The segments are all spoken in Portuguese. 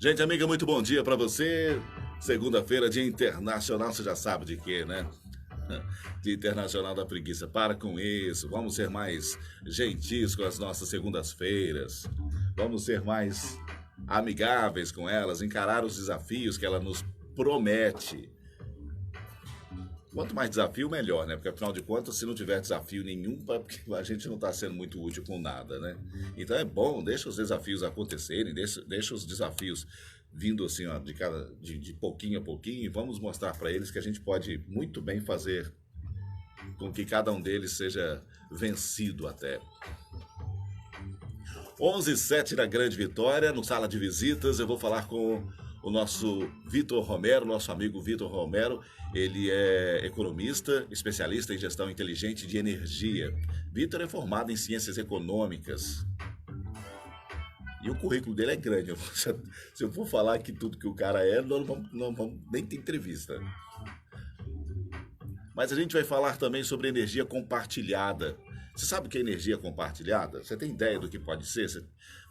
Gente amiga, muito bom dia para você. Segunda-feira, Dia Internacional, você já sabe de quê, né? Dia Internacional da Preguiça. Para com isso. Vamos ser mais gentis com as nossas segundas-feiras. Vamos ser mais amigáveis com elas, encarar os desafios que ela nos promete. Quanto mais desafio, melhor, né? Porque afinal de contas, se não tiver desafio nenhum, a gente não está sendo muito útil com nada, né? Então é bom, deixa os desafios acontecerem, deixa os desafios vindo assim, ó, de pouquinho a pouquinho, e vamos mostrar para eles que a gente pode muito bem fazer com que cada um deles seja vencido até. 11:07 na Grande Vitória, no Sala de Visitas, eu vou falar com o nosso Vitor Romero, nosso amigo Vitor Romero. Ele é economista, especialista em gestão inteligente de energia. Vitor é formado em ciências econômicas. E o currículo dele é grande. Se eu for falar aqui tudo que o cara é, não vamos nem ter entrevista. Mas a gente vai falar também sobre energia compartilhada. Você sabe o que é energia compartilhada? Você tem ideia do que pode ser?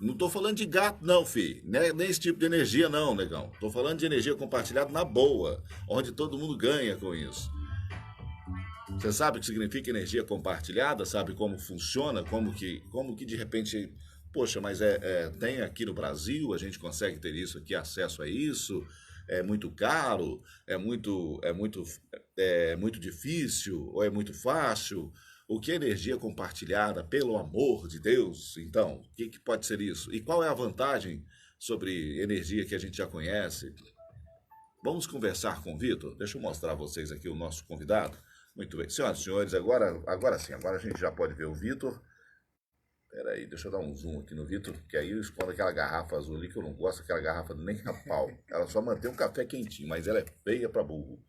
Não estou falando de gato, não, filho. Nem esse tipo de energia, não, negão. Estou falando de energia compartilhada na boa, onde todo mundo ganha com isso. Você sabe o que significa energia compartilhada? Sabe como funciona? Como que de repente, poxa, mas tem aqui no Brasil, a gente consegue ter isso aqui, acesso a isso? É muito caro? É muito difícil? Ou é muito fácil? O que é energia compartilhada, pelo amor de Deus? Então, o que pode ser isso? E qual é a vantagem sobre energia que a gente já conhece? Vamos conversar com o Vitor? Deixa eu mostrar a vocês aqui o nosso convidado. Muito bem. Senhoras e senhores, agora sim, agora a gente já pode ver o Vitor. Espera aí, deixa eu dar um zoom aqui no Vitor, que aí eu escondo aquela garrafa azul ali, que eu não gosto daquela garrafa nem a pau. Ela só mantém o café quentinho, mas ela é feia para burro.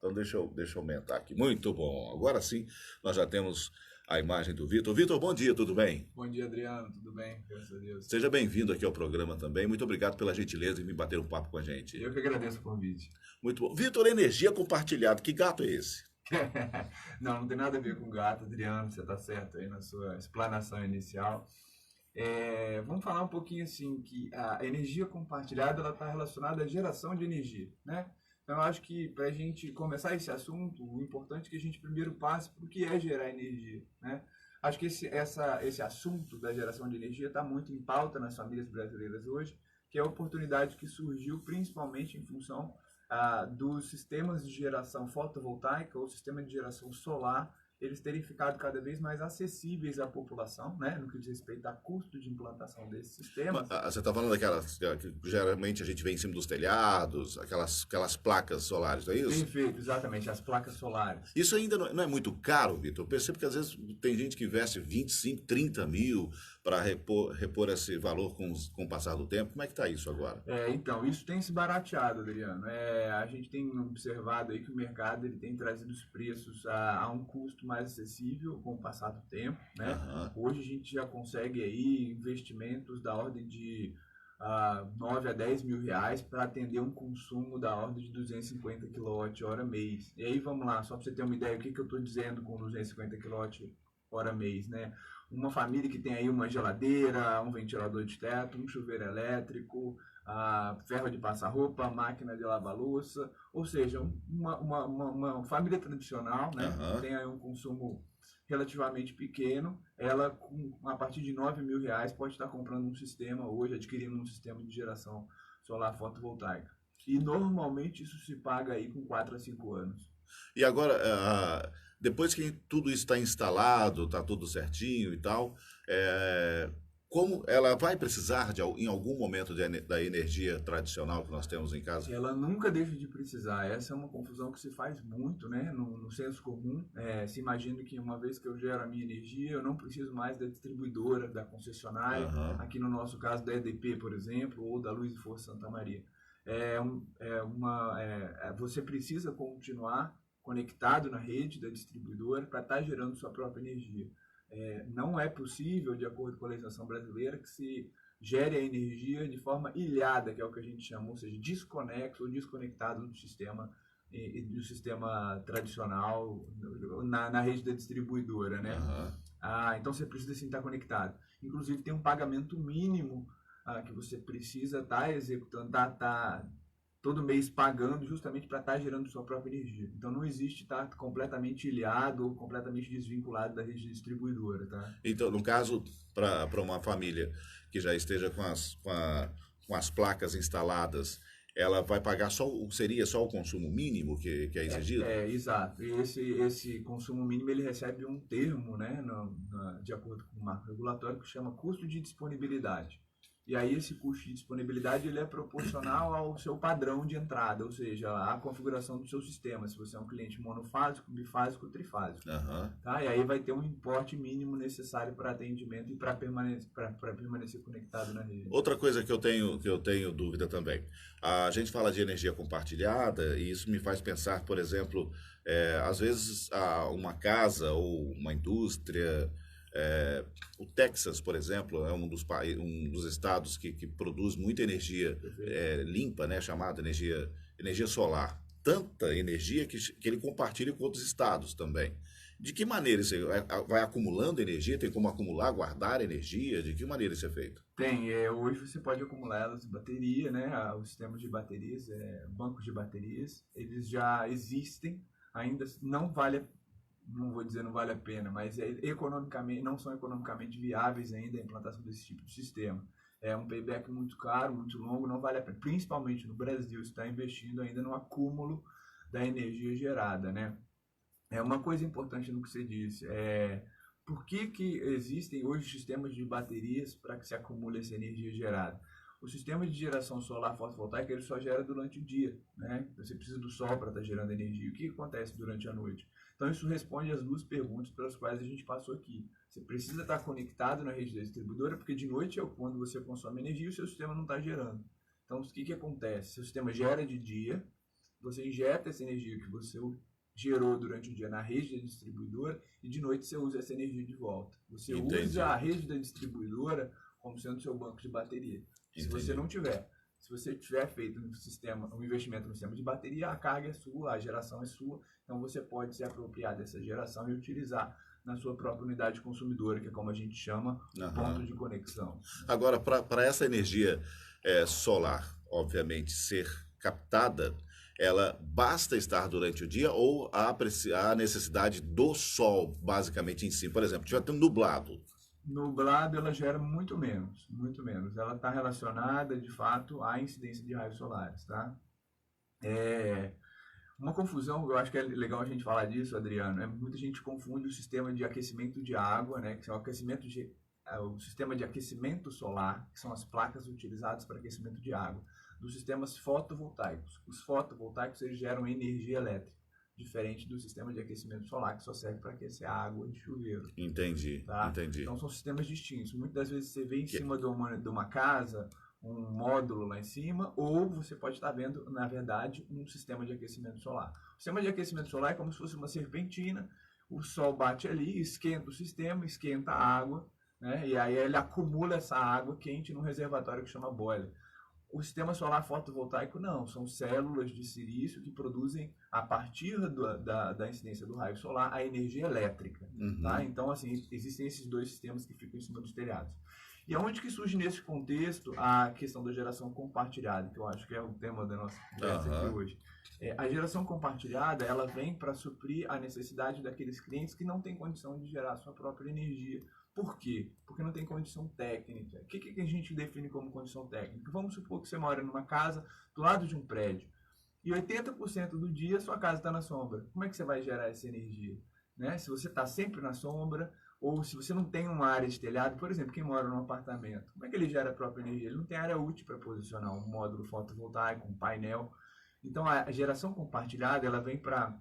Então deixa eu aumentar aqui. Muito bom. Agora sim, nós já temos a imagem do Vitor. Vitor, bom dia, tudo bem? Bom dia, Adriano. Tudo bem? Graças a Deus. Seja bem-vindo aqui ao programa também. Muito obrigado pela gentileza em vir bater um papo com a gente. Eu que agradeço o convite. Muito bom. Vitor, energia compartilhada. Que gato é esse? Não tem nada a ver com gato, Adriano. Você está certo aí na sua explanação inicial. Vamos falar um pouquinho assim que a energia compartilhada ela está relacionada à geração de energia, né? Então, eu acho que para a gente começar esse assunto, o importante é que a gente primeiro passe para o que é gerar energia, né? Acho que esse assunto da geração de energia está muito em pauta nas famílias brasileiras hoje, que é a oportunidade que surgiu principalmente em função dos sistemas de geração fotovoltaica ou sistema de geração solar, eles terem ficado cada vez mais acessíveis à população, né, no que diz respeito a custo de implantação desses sistemas. Você está falando daquelas que geralmente a gente vê em cima dos telhados, aquelas placas solares, não é isso? Perfeito, exatamente, as placas solares. Isso ainda não é muito caro, Vitor? Eu percebo que às vezes tem gente que investe 25, 30 mil para repor esse valor com o passar do tempo. Como é que está isso agora? Então, isso tem se barateado, Adriano. A gente tem observado aí que o mercado ele tem trazido os preços a um custo mais acessível com o passar do tempo, né? Uhum. Hoje a gente já consegue aí investimentos da ordem de 9 a 10 mil reais para atender um consumo da ordem de 250 kWh mês. E aí vamos lá, só para você ter uma ideia, o que eu estou dizendo com 250 kWh mês, né? Uma família que tem aí uma geladeira, um ventilador de teto, um chuveiro elétrico, ferro de passar roupa, máquina de lavar louça, ou seja, uma família tradicional, né? Uhum. Tem aí um consumo relativamente pequeno, ela a partir de 9 mil reais pode estar comprando um sistema hoje, adquirindo um sistema de geração solar fotovoltaica. E normalmente isso se paga aí com 4 a 5 anos. E agora, depois que tudo isso está instalado, está tudo certinho e tal, como ela vai precisar em algum momento da energia tradicional que nós temos em casa? Ela nunca deixa de precisar. Essa é uma confusão que se faz muito, né? No senso comum. Se imagina que uma vez que eu gero a minha energia, eu não preciso mais da distribuidora, da concessionária, Uhum. aqui no nosso caso da EDP, por exemplo, ou da Luz e Força Santa Maria. Você precisa continuar conectado na rede da distribuidora para estar gerando sua própria energia. Não é possível, de acordo com a legislação brasileira, que se gere a energia de forma ilhada, que é o que a gente chama, ou seja, desconexo ou desconectado do sistema tradicional na rede da distribuidora, né? Uhum. Então você precisa sim estar conectado. Inclusive tem um pagamento mínimo que você precisa estar executando, tá todo mês pagando justamente para estar gerando sua própria energia. Então não existe estar completamente ilhado ou completamente desvinculado da rede distribuidora, tá? Então, no caso, para uma família que já esteja com as placas instaladas, ela vai pagar seria só o consumo mínimo que é exigido? Exato. E esse consumo mínimo ele recebe um termo, né, de acordo com o marco regulatório, que chama custo de disponibilidade. E aí esse custo de disponibilidade ele é proporcional ao seu padrão de entrada, ou seja, à configuração do seu sistema, se você é um cliente monofásico, bifásico ou trifásico. Uhum. Tá? E aí vai ter um importe mínimo necessário para atendimento e para permanecer conectado na rede. Outra coisa que eu tenho dúvida também. A gente fala de energia compartilhada e isso me faz pensar, por exemplo, às vezes uma casa ou uma indústria. O Texas, por exemplo, é um dos estados que produz muita energia limpa, né, chamada energia solar. Tanta energia que ele compartilha com outros estados também. De que maneira isso vai acumulando energia? Tem como acumular, guardar energia? De que maneira isso é feito? Tem. Hoje você pode acumular elas em bateria, né? Os sistemas de baterias, bancos de baterias, eles já existem. Ainda não vou dizer não vale a pena, mas economicamente, não são economicamente viáveis ainda a implantação desse tipo de sistema. É um payback muito caro, muito longo, não vale a pena. Principalmente no Brasil, está investindo ainda no acúmulo da energia gerada, né? Uma coisa importante no que você disse, por que existem hoje sistemas de baterias para que se acumule essa energia gerada? O sistema de geração solar fotovoltaica ele só gera durante o dia, né? Você precisa do sol para estar gerando energia. O que acontece durante a noite? Então isso responde às duas perguntas pelas quais a gente passou aqui. Você precisa estar conectado na rede da distribuidora, porque de noite é quando você consome energia e o seu sistema não está gerando. Então o que acontece? Seu sistema gera de dia, você injeta essa energia que você gerou durante o dia na rede da distribuidora e de noite você usa essa energia de volta. Você usa a rede da distribuidora como sendo seu banco de bateria. Se você tiver feito um investimento no sistema de bateria, a carga é sua, a geração é sua, então você pode se apropriar dessa geração e utilizar na sua própria unidade consumidora, que é como a gente chama, ponto de conexão. Agora, para essa energia solar, obviamente, ser captada, ela basta estar durante o dia ou há necessidade do sol, basicamente, em si? Por exemplo, se estiver nublado. Nublado ela gera muito menos. Ela está relacionada, de fato, à incidência de raios solares, tá? Uma confusão, eu acho que é legal a gente falar disso, Adriano, muita gente confunde o sistema de aquecimento de água, né, que é o sistema de aquecimento solar, que são as placas utilizadas para aquecimento de água, dos sistemas fotovoltaicos. Os fotovoltaicos eles geram energia elétrica, diferente do sistema de aquecimento solar, que só serve para aquecer a água de chuveiro. Entendi. Então são sistemas distintos. Muitas das vezes você vê em cima de uma casa um módulo lá em cima, ou você pode estar vendo, na verdade, um sistema de aquecimento solar. O sistema de aquecimento solar é como se fosse uma serpentina, o sol bate ali, esquenta o sistema, esquenta a água, né? E aí ele acumula essa água quente num reservatório que chama boiler. O sistema solar fotovoltaico não, são células de silício que produzem, a partir da incidência do raio solar, a energia elétrica. Tá? Então, assim, existem esses dois sistemas que ficam em cima dos telhados. E aonde que surge nesse contexto a questão da geração compartilhada, que eu acho que é o tema da nossa conversa aqui hoje. A geração compartilhada, ela vem para suprir a necessidade daqueles clientes que não têm condição de gerar sua própria energia. Por quê? Porque não tem condição técnica. O que a gente define como condição técnica? Vamos supor que você mora numa casa do lado de um prédio e 80% do dia sua casa está na sombra. Como é que você vai gerar essa energia? Né? Se você está sempre na sombra, ou se você não tem uma área de telhado, por exemplo, quem mora num apartamento, como é que ele gera a própria energia? Ele não tem área útil para posicionar um módulo fotovoltaico, um painel. Então a geração compartilhada ela vem para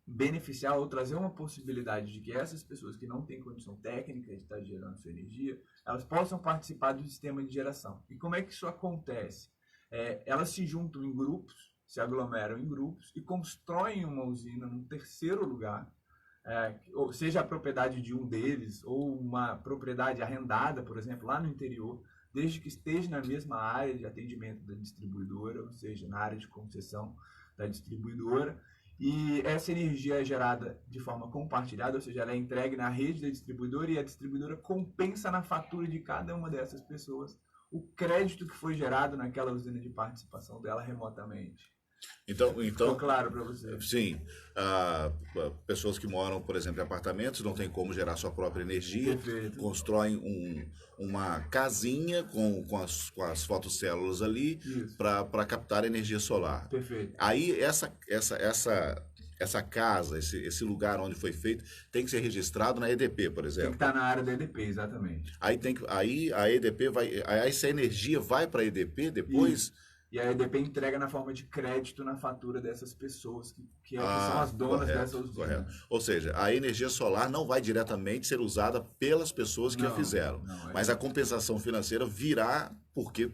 beneficiar ou trazer uma possibilidade de que essas pessoas que não têm condição técnica de estar gerando sua energia, elas possam participar do sistema de geração. E como é que isso acontece? Elas se juntam em grupos, se aglomeram em grupos e constroem uma usina num terceiro lugar, ou seja a propriedade de um deles ou uma propriedade arrendada, por exemplo, lá no interior, desde que esteja na mesma área de atendimento da distribuidora, ou seja, na área de concessão da distribuidora. E essa energia é gerada de forma compartilhada, ou seja, ela é entregue na rede da distribuidora e a distribuidora compensa na fatura de cada uma dessas pessoas o crédito que foi gerado naquela usina de participação dela remotamente. Então, Ficou claro para você? sim, pessoas que moram, por exemplo, em apartamentos, não tem como gerar sua própria energia, Perfeito. constroem uma casinha com as fotocélulas ali Isso. para captar energia solar. Perfeito. Aí essa casa, esse lugar onde foi feito, tem que ser registrado na EDP, por Tem que exemplo. estar na área da EDP, exatamente. Aí a EDP aí essa energia vai para a EDP depois. Isso. E a EDP entrega na forma de crédito na fatura dessas pessoas que são as donas dessa usina. Correto. Ou seja, a energia solar não vai diretamente ser usada pelas pessoas que a fizeram, mas a compensação financeira virá porque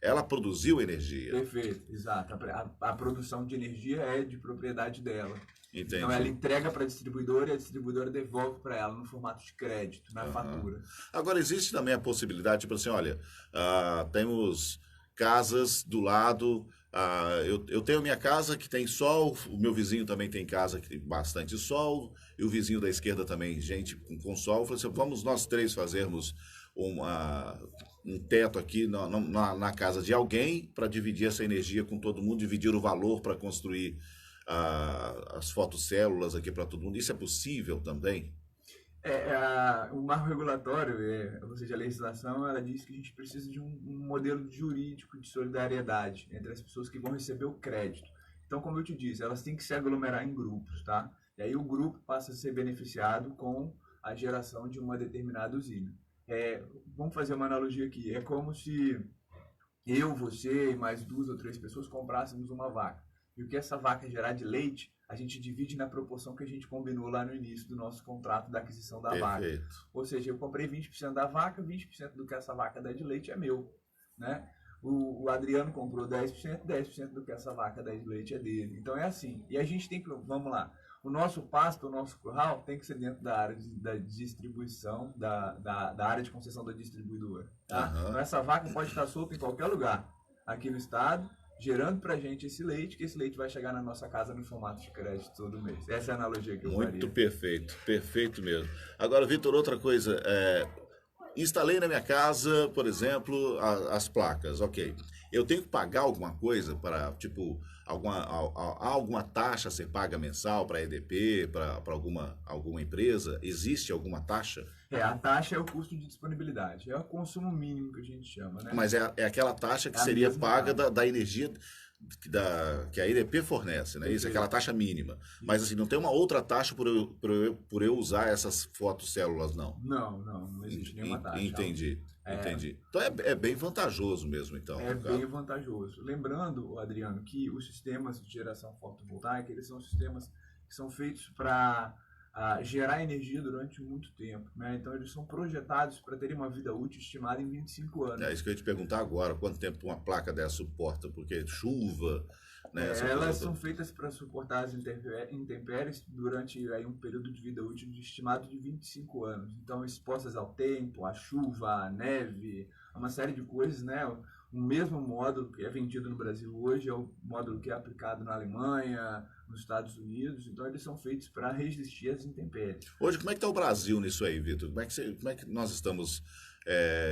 ela produziu energia. Perfeito, exato. A produção de energia é de propriedade dela. Entendi. Então ela entrega para a distribuidora e a distribuidora devolve para ela no formato de crédito, na fatura. Agora, existe também a possibilidade, tipo assim, olha, temos casas do lado, eu tenho minha casa que tem sol, o meu vizinho também tem casa que tem bastante sol, e o vizinho da esquerda também, gente com sol. Eu falei assim, vamos nós três fazermos um teto aqui na casa de alguém para dividir essa energia com todo mundo, dividir o valor para construir as fotocélulas aqui para todo mundo. Isso é possível também? O marco regulatório, ou seja, a legislação, ela diz que a gente precisa de um modelo jurídico de solidariedade entre as pessoas que vão receber o crédito. Então, como eu te disse, elas têm que se aglomerar em grupos, tá? E aí o grupo passa a ser beneficiado com a geração de uma determinada usina. Vamos fazer uma analogia aqui. É como se eu, você e mais 2 ou 3 pessoas comprássemos uma vaca. E o que essa vaca gerar de leite, a gente divide na proporção que a gente combinou lá no início do nosso contrato da aquisição da vaca. Ou seja, eu comprei 20% da vaca, 20% do que essa vaca dá de leite é meu, né? O Adriano comprou 10%, 10% do que essa vaca dá de leite é dele. Então é assim. E a gente tem que, vamos lá, o nosso pasto, o nosso curral tem que ser dentro da área da distribuição, da área de concessão da distribuidora. Tá? Então essa vaca pode estar solta em qualquer lugar aqui no estado, gerando pra gente esse leite, que esse leite vai chegar na nossa casa no formato de crédito todo mês. Essa é a analogia que eu faria. Muito perfeito, perfeito mesmo. Agora, Vitor, outra coisa, instalei na minha casa, por exemplo, as placas, ok. Eu tenho que pagar alguma coisa para, tipo, alguma taxa a ser paga mensal para a EDP, para alguma empresa? Existe alguma taxa? A taxa é o custo de disponibilidade, é o consumo mínimo que a gente chama, né? Mas é aquela taxa que seria paga da energia que a EDP fornece, né? Isso é aquela taxa mínima. Mas assim, não tem uma outra taxa por eu usar essas fotocélulas, não? Não existe nenhuma taxa. Entendi. Então é bem vantajoso mesmo, então. É bem vantajoso. Lembrando, Adriano, que os sistemas de geração fotovoltaica, eles são sistemas que são feitos para gerar energia durante muito tempo, né? Então eles são projetados para terem uma vida útil estimada em 25 anos. É isso que eu ia te perguntar agora, quanto tempo uma placa dessa suporta, porque chuva, né? Elas são feitas para suportar as intempéries durante aí um período de vida útil estimado de 25 anos. Então expostas ao tempo, à chuva, à neve, a uma série de coisas, né? O mesmo módulo que é vendido no Brasil hoje é o módulo que é aplicado na Alemanha, nos Estados Unidos. Então eles são feitos para resistir às intempéries. Hoje, como é que está o Brasil nisso aí, Vitor? Como é que nós estamos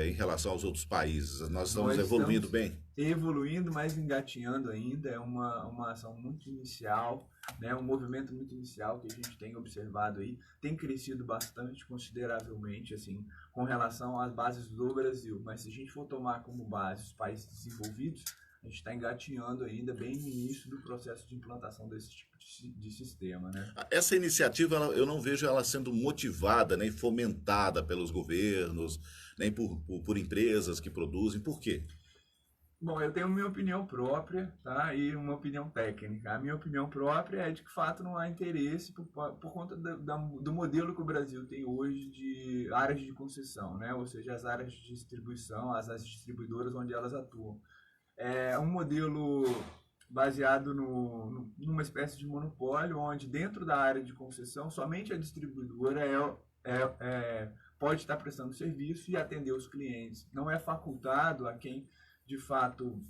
em relação aos outros países? Nós estamos evoluindo bem? Evoluindo, mas engatinhando ainda. É uma ação muito inicial, né? Um movimento muito inicial que a gente tem observado aí. Tem crescido bastante, consideravelmente, assim, com relação às bases do Brasil. Mas se a gente for tomar como base os países desenvolvidos, a gente está engatinhando ainda bem no início do processo de implantação desse tipo de sistema, né? Essa iniciativa, eu não vejo ela sendo motivada, nem fomentada pelos governos, nem por empresas que produzem. Por quê? Bom, eu tenho minha opinião própria, tá? E uma opinião técnica. A minha opinião própria é de que, de fato, não há interesse por conta do modelo que o Brasil tem hoje de áreas de concessão, né? Ou seja, as áreas de distribuição, as distribuidoras onde elas atuam. É um modelo baseado numa espécie de monopólio, onde dentro da área de concessão, somente a distribuidora pode estar prestando serviço e atender os clientes. Não é facultado a quem, de fato,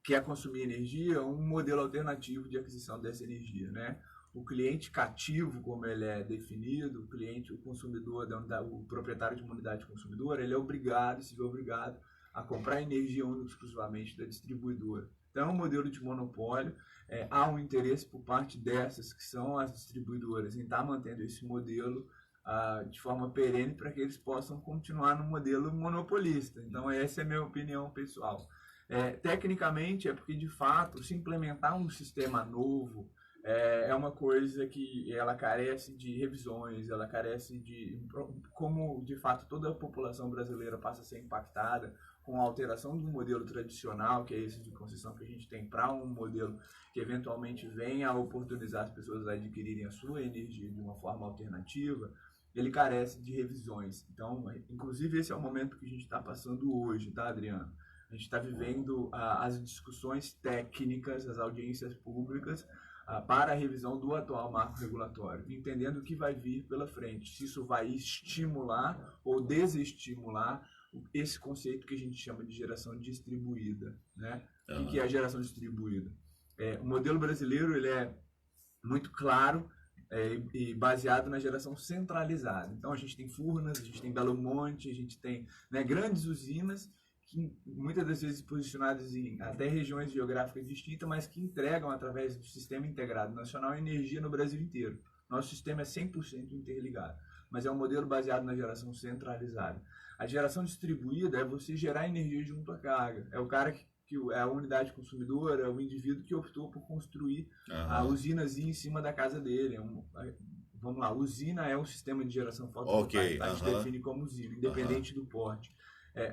quer consumir energia, um modelo alternativo de aquisição dessa energia, né? o cliente cativo, como ele é definido, o consumidor, o proprietário de uma unidade consumidora, ele é obrigado, se vê obrigado a comprar energia única exclusivamente da distribuidora. Então, é um modelo de monopólio. Há um interesse por parte dessas, que são as distribuidoras, em estar mantendo esse modelo de forma perene para que eles possam continuar no modelo monopolista. Então, essa é a minha opinião pessoal. Tecnicamente, é porque, de fato, se implementar um sistema novo é uma coisa que ela carece de revisões, ela carece de... Como, de fato, toda a população brasileira passa a ser impactada com a alteração do modelo tradicional, que é esse de concessão que a gente tem, para um modelo que eventualmente venha a oportunizar as pessoas a adquirirem a sua energia de uma forma alternativa, ele carece de revisões. Então, inclusive, esse é o momento que a gente está passando hoje, tá, Adriano? A gente está vivendo as discussões técnicas, as audiências públicas, para a revisão do atual marco regulatório, entendendo o que vai vir pela frente, se isso vai estimular ou desestimular esse conceito que a gente chama de geração distribuída, né? O que é a geração distribuída? O modelo brasileiro ele é muito claro e baseado na geração centralizada. Então a gente tem Furnas, a gente tem Belo Monte, a gente tem, né, grandes usinas que muitas das vezes posicionadas em até regiões geográficas distintas, mas que entregam através do Sistema Integrado Nacional energia no Brasil inteiro. Nosso sistema é 100% interligado, mas é um modelo baseado na geração centralizada. A geração distribuída é você gerar energia junto à carga. É o cara que é a unidade consumidora, é o indivíduo que optou por construir a usinazinha em cima da casa dele. Vamos lá, usina é um sistema de geração fotovoltaica, a gente define como usina, independente do porte.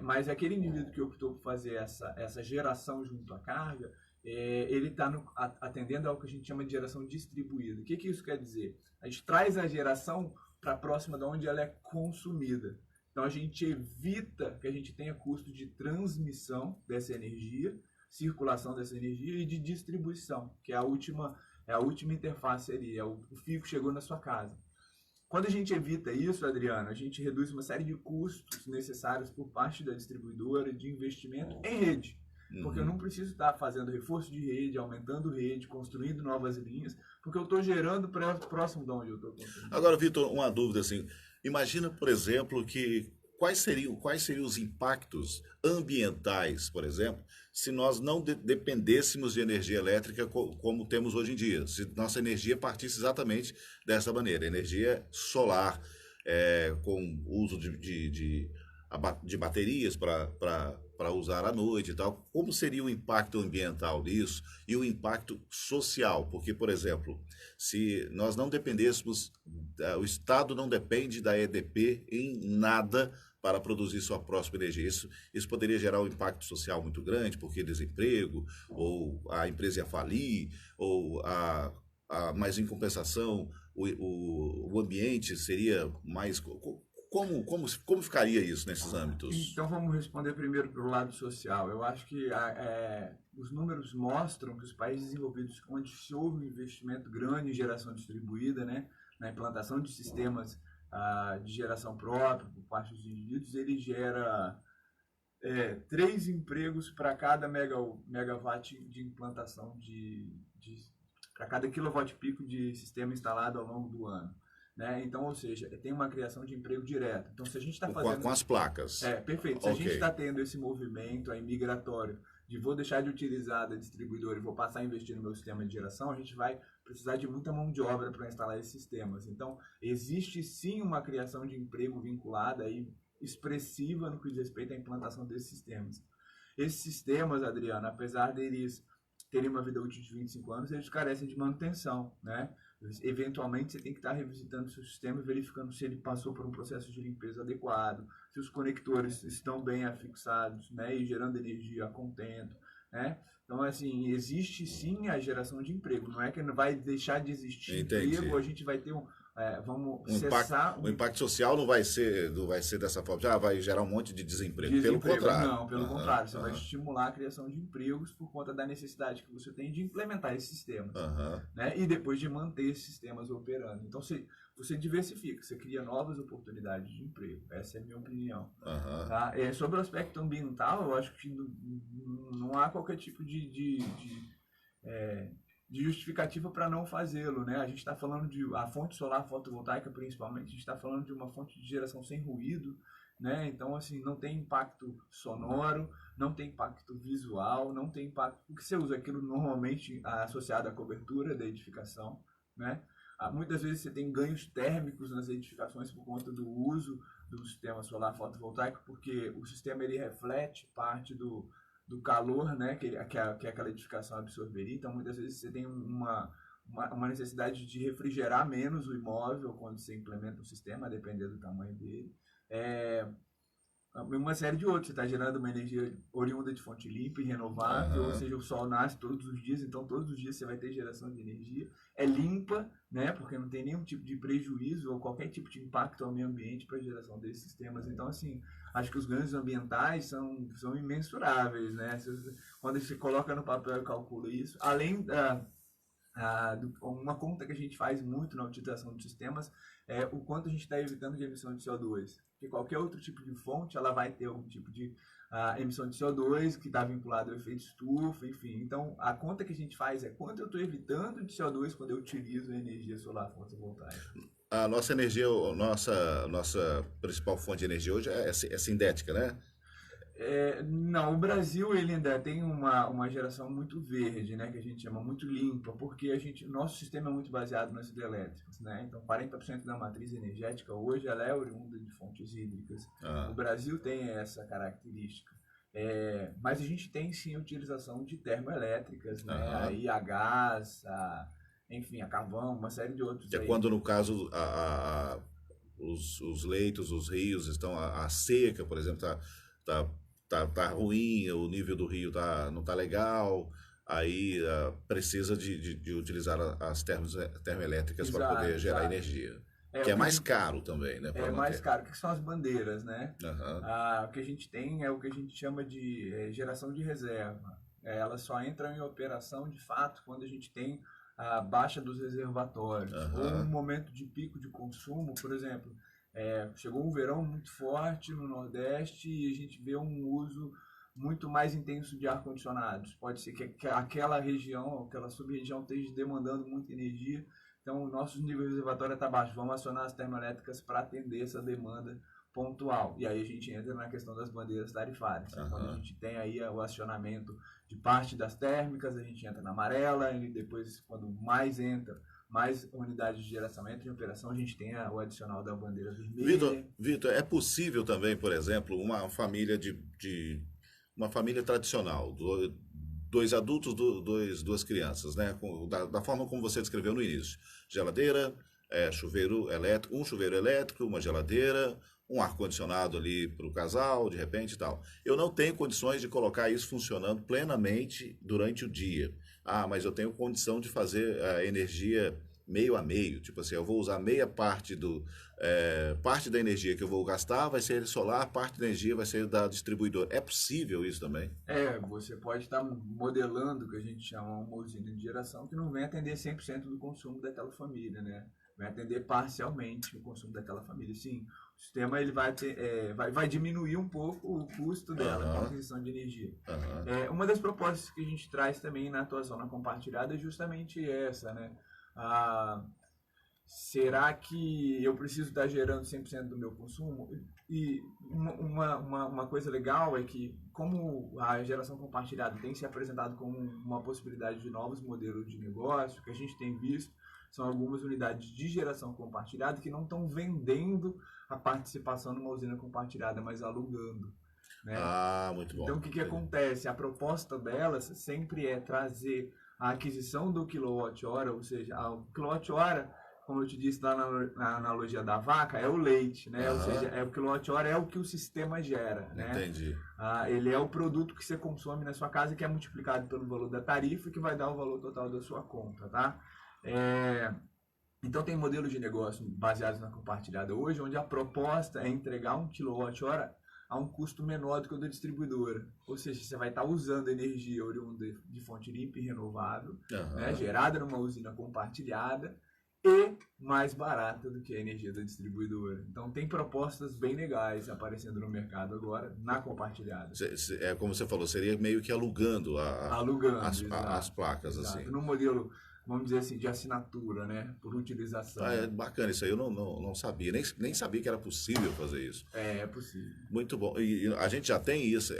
Mas aquele indivíduo que optou por fazer essa geração junto à carga, ele está atendendo ao que a gente chama de geração distribuída. O que isso quer dizer? A gente traz a geração para próxima de onde ela é consumida. Então, a gente evita que a gente tenha custo de transmissão dessa energia, circulação dessa energia e de distribuição, que é a última interface ali, o fio que chegou na sua casa. Quando a gente evita isso, Adriano, a gente reduz uma série de custos necessários por parte da distribuidora de investimento em rede. Porque eu não preciso estar fazendo reforço de rede, aumentando rede, construindo novas linhas, porque eu estou gerando próximo de onde eu estou construindo. Agora, Vitor, uma dúvida assim. Imagina, por exemplo, que quais seriam os impactos ambientais, por exemplo, se nós não dependêssemos de energia elétrica como temos hoje em dia, se nossa energia partisse exatamente dessa maneira, energia solar, com uso de baterias para usar à noite e tal. Como seria o impacto ambiental disso e o impacto social? Porque, por exemplo, se nós não dependêssemos, o Estado não depende da EDP em nada para produzir sua própria energia. Isso poderia gerar um impacto social muito grande, porque desemprego, ou a empresa ia falir, mas em compensação o ambiente seria mais... Como ficaria isso nesses âmbitos? Então vamos responder primeiro pelo lado social. Eu acho que os números mostram que os países desenvolvidos onde houve um investimento grande em geração distribuída, né, na implantação de sistemas de geração própria por parte dos indivíduos, ele gera 3 empregos para cada megawatt de implantação para cada quilowatt-pico de sistema instalado ao longo do ano. Né? Então, ou seja, tem uma criação de emprego direto. Então, se a gente está fazendo... Com as placas. Perfeito. Se a gente está tendo esse movimento aí migratório de vou deixar de utilizar da distribuidora e vou passar a investir no meu sistema de geração, a gente vai precisar de muita mão de obra para instalar esses sistemas. Então, existe sim uma criação de emprego vinculada aí, expressiva no que diz respeito à implantação desses sistemas. Esses sistemas, Adriano, apesar deles terem uma vida útil de 25 anos, eles carecem de manutenção, né? Eventualmente, você tem que estar revisitando o seu sistema e verificando se ele passou por um processo de limpeza adequado, se os conectores estão bem afixados, né, e gerando energia a contento, né? Então, assim, existe sim a geração de emprego. Não é que não vai deixar de existir emprego, a gente vai ter o impacto social não vai ser dessa forma, vai gerar um monte de desemprego. Pelo contrário. Não, pelo contrário. Você vai estimular a criação de empregos por conta da necessidade que você tem de implementar esses sistemas. Né? E depois de manter esses sistemas operando. Então, você diversifica, você cria novas oportunidades de emprego. Essa é a minha opinião. Tá? Sobre o aspecto ambiental, eu acho que não há qualquer tipo de de justificativa para não fazê-lo, né? A gente está falando de a fonte solar fotovoltaica, principalmente, a gente está falando de uma fonte de geração sem ruído, né? Então, assim, não tem impacto sonoro, não tem impacto visual, não tem impacto, porque você usa aquilo normalmente associado à cobertura da edificação, né? Muitas vezes você tem ganhos térmicos nas edificações por conta do uso do sistema solar fotovoltaico, porque o sistema ele reflete parte do calor, né, que aquela edificação absorveria. Então, muitas vezes você tem uma necessidade de refrigerar menos o imóvel quando você implementa um sistema, a depender do tamanho dele. Uma série de outros. Você está gerando uma energia oriunda de fonte limpa e renovável, ou seja, o sol nasce todos os dias, então todos os dias você vai ter geração de energia. É limpa, né, porque não tem nenhum tipo de prejuízo ou qualquer tipo de impacto ao meio ambiente para a geração desses sistemas. Então, assim, acho que os ganhos ambientais são imensuráveis, né? Quando você coloca no papel e calcula isso, além uma conta que a gente faz muito na utilização de sistemas é o quanto a gente está evitando de emissão de CO2. Porque qualquer outro tipo de fonte, ela vai ter algum tipo de emissão de CO2 que está vinculado ao efeito estufa, enfim. Então, a conta que a gente faz é quanto eu estou evitando de CO2 quando eu utilizo a energia solar fotovoltaica. A nossa energia, nossa principal fonte de energia hoje é sintética, né? Não, o Brasil ele ainda tem uma geração muito verde, né, que a gente chama muito limpa, porque nosso sistema é muito baseado nas hidrelétricas, né? Então 40% da matriz energética hoje ela é oriunda de fontes hídricas. O Brasil tem essa característica. Mas a gente tem sim a utilização de termoelétricas, né? Aí a gás, enfim, a carvão, uma série de outros. Que é quando, no caso, os leitos, os rios estão, a seca, por exemplo, tá ruim, o nível do rio não tá legal, aí precisa de utilizar as termoelétricas para poder gerar energia. Que é mais caro também, né? É mais caro, que são as bandeiras, né? O que a gente tem é o que a gente chama de geração de reserva. Elas só entram em operação, de fato, quando a gente tem a baixa dos reservatórios, ou um momento de pico de consumo, por exemplo. Chegou um verão muito forte no Nordeste e a gente vê um uso muito mais intenso de ar-condicionados. Pode ser que aquela região, aquela sub-região esteja demandando muita energia, então o nosso nível de reservatório está baixo. Vamos acionar as termoelétricas para atender essa demanda pontual. E aí a gente entra na questão das bandeiras tarifárias. Quando a gente tem aí o acionamento de parte das térmicas, a gente entra na amarela, e depois, quando mais unidades de geração entra em operação, a gente tem o adicional da bandeira vermelha. Vitor, é possível também, por exemplo, uma família uma família tradicional, dois adultos, duas crianças, né? Da forma como você descreveu no início. Geladeira, chuveiro elétrico, um chuveiro elétrico, uma geladeira, um ar-condicionado ali para o casal, de repente e tal. Eu não tenho condições de colocar isso funcionando plenamente durante o dia. Mas eu tenho condição de fazer a energia meio a meio. Tipo assim, eu vou usar meia parte parte da energia que eu vou gastar vai ser solar, parte da energia vai ser da distribuidora. É possível isso também? Você pode estar modelando o que a gente chama uma usina de geração que não vem atender 100% do consumo daquela família, né? Vai atender parcialmente o consumo daquela família. Sim, o sistema ele vai diminuir um pouco o custo dela com a aquisição de energia. Uma das propostas que a gente traz também na atuação na compartilhada é justamente essa, né? Será que eu preciso estar gerando 100% do meu consumo? E uma coisa legal é que, como a geração compartilhada tem se apresentado como uma possibilidade de novos modelos de negócio, que a gente tem visto, são algumas unidades de geração compartilhada que não estão vendendo a participação numa usina compartilhada, mas alugando. Né? Muito bom. Então, o que acontece? A proposta delas sempre é trazer a aquisição do quilowatt-hora, ou seja, o quilowatt-hora, como eu te disse lá na analogia da vaca, é o leite, né? Ou seja, o quilowatt-hora é o que o sistema gera, né? Entendi. Ele é o produto que você consome na sua casa, que é multiplicado pelo valor da tarifa, que vai dar o valor total da sua conta, tá? Então tem modelos de negócio baseados na compartilhada hoje, onde a proposta é entregar 1 kWh a um custo menor do que o da distribuidora. Ou seja, você vai estar usando energia oriunda de fonte limpa e renovável, né, gerada numa usina compartilhada, e mais barata do que a energia da distribuidora. Então tem propostas bem legais aparecendo no mercado agora na compartilhada. É como você falou, seria meio que alugando Alugando, as placas, exato. assim. No modelo, vamos dizer assim, de assinatura, né? Por utilização. É bacana, isso aí eu não sabia, nem sabia que era possível fazer isso. É possível. Muito bom. E a gente já tem isso,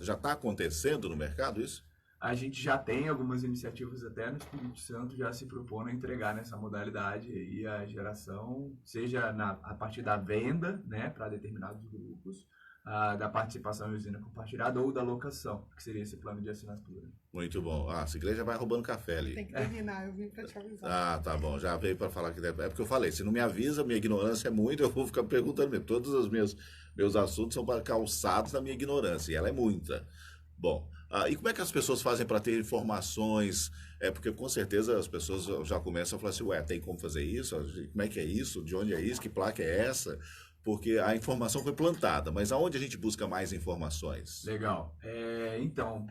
já está acontecendo no mercado isso? A gente já tem algumas iniciativas até no Espírito Santo já se propondo a entregar nessa modalidade e a geração, seja a partir da venda, né, para determinados grupos, da participação em usina compartilhada ou da locação, que seria esse plano de assinatura. Muito bom. A igreja vai roubando café ali. Tem que terminar, eu vim para te avisar. Ah, tá bom. Já veio para falar que deve. É porque eu falei, se não me avisa, minha ignorância é muito, eu vou ficar perguntando mesmo. Todos os meus assuntos são calçados na minha ignorância, e ela é muita. Bom, e como é que as pessoas fazem para ter informações? Porque com certeza as pessoas já começam a falar assim, ué, tem como fazer isso? Como é que é isso? De onde é isso? Que placa é essa? Porque a informação foi plantada, mas aonde a gente busca mais informações? Legal. Então,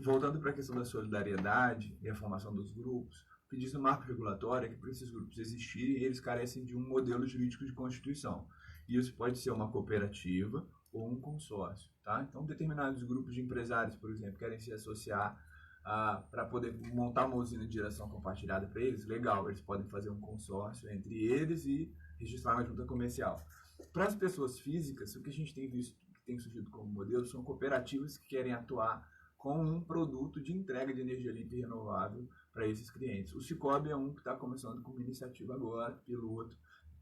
voltando para a questão da solidariedade e a formação dos grupos, o que diz no marco regulatório é que para esses grupos existirem, eles carecem de um modelo jurídico de constituição. E isso pode ser uma cooperativa ou um consórcio, tá? Então, determinados grupos de empresários, por exemplo, querem se associar para poder montar uma usina de geração compartilhada para eles, legal, eles podem fazer um consórcio entre eles e registrar uma junta comercial. Para as pessoas físicas, o que a gente tem visto que tem surgido como modelo são cooperativas que querem atuar com um produto de entrega de energia limpa e renovável para esses clientes. O Cicobi é um que está começando com uma iniciativa agora, piloto,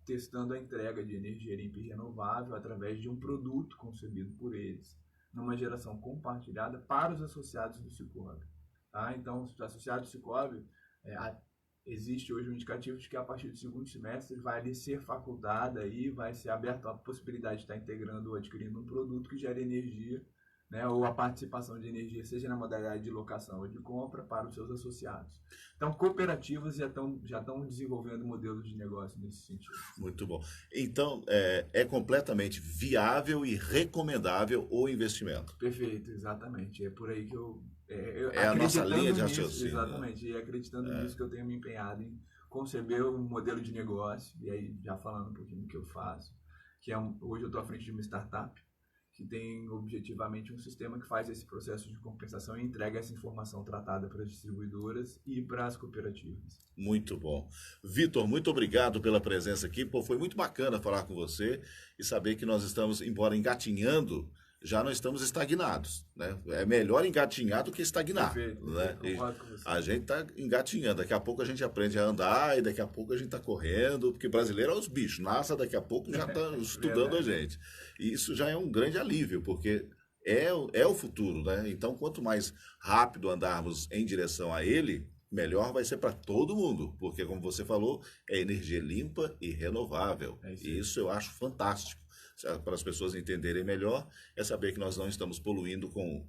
testando a entrega de energia limpa e renovável através de um produto concebido por eles, numa geração compartilhada para os associados do Cicobi. Tá? Então, os associados do Cicobi, existe hoje um indicativo de que a partir do segundo semestre vai lhe ser facultada e vai ser aberta a possibilidade de estar integrando ou adquirindo um produto que gere energia, né, ou a participação de energia, seja na modalidade de locação ou de compra, para os seus associados. Então, cooperativas já estão desenvolvendo modelos de negócio nesse sentido. Muito bom. Então, é completamente viável e recomendável o investimento. Perfeito, exatamente. É por aí que eu a nossa linha de raciocínio. Exatamente, e acreditando nisso que eu tenho me empenhado em conceber um modelo de negócio, e aí já falando um pouquinho do que eu faço, que hoje eu estou à frente de uma startup, que tem objetivamente um sistema que faz esse processo de compensação e entrega essa informação tratada para as distribuidoras e para as cooperativas. Muito bom. Vitor, muito obrigado pela presença aqui. Pô, foi muito bacana falar com você e saber que nós estamos, embora engatinhando, já não estamos estagnados, né? É melhor engatinhar do que estagnar. Perfeito, né? concordo com você. A gente está engatinhando, daqui a pouco a gente aprende a andar e daqui a pouco a gente está correndo, porque brasileiro é os bichos, NASA daqui a pouco já está estudando a gente. E isso já é um grande alívio, porque é o futuro, né? Então, quanto mais rápido andarmos em direção a ele, melhor vai ser para todo mundo, porque, como você falou, é energia limpa e renovável. E isso eu acho fantástico. Para as pessoas entenderem melhor, é saber que nós não estamos poluindo com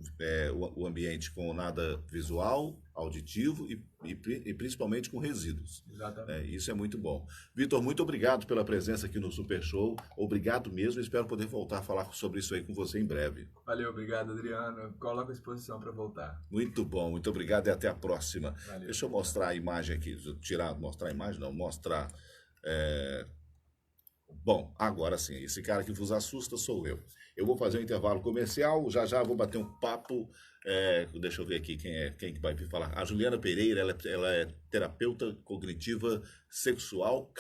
o ambiente com nada visual, auditivo e principalmente com resíduos. Exatamente. Isso é muito bom. Vitor, muito obrigado pela presença aqui no Super Show. Obrigado mesmo. Espero poder voltar a falar sobre isso aí com você em breve. Valeu, obrigado, Adriano. Coloco à disposição para voltar. Muito bom, muito obrigado e até a próxima. Valeu. Deixa eu mostrar a imagem aqui. Mostrar a imagem? Não, mostrar... Bom, agora sim, esse cara que vos assusta sou eu. Eu vou fazer um intervalo comercial, já vou bater um papo. Deixa eu ver aqui quem que vai vir falar. A Juliana Pereira, ela é terapeuta cognitiva sexual,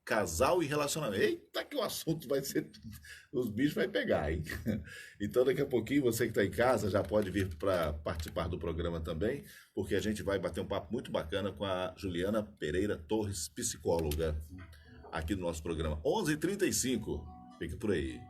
casal e relacionamento. Eita, que o assunto vai ser... Os bichos vai pegar, hein? Então, daqui a pouquinho, você que está em casa já pode vir para participar do programa também, porque a gente vai bater um papo muito bacana com a Juliana Pereira Torres, psicóloga, aqui no nosso programa. 11h35. Fique por aí.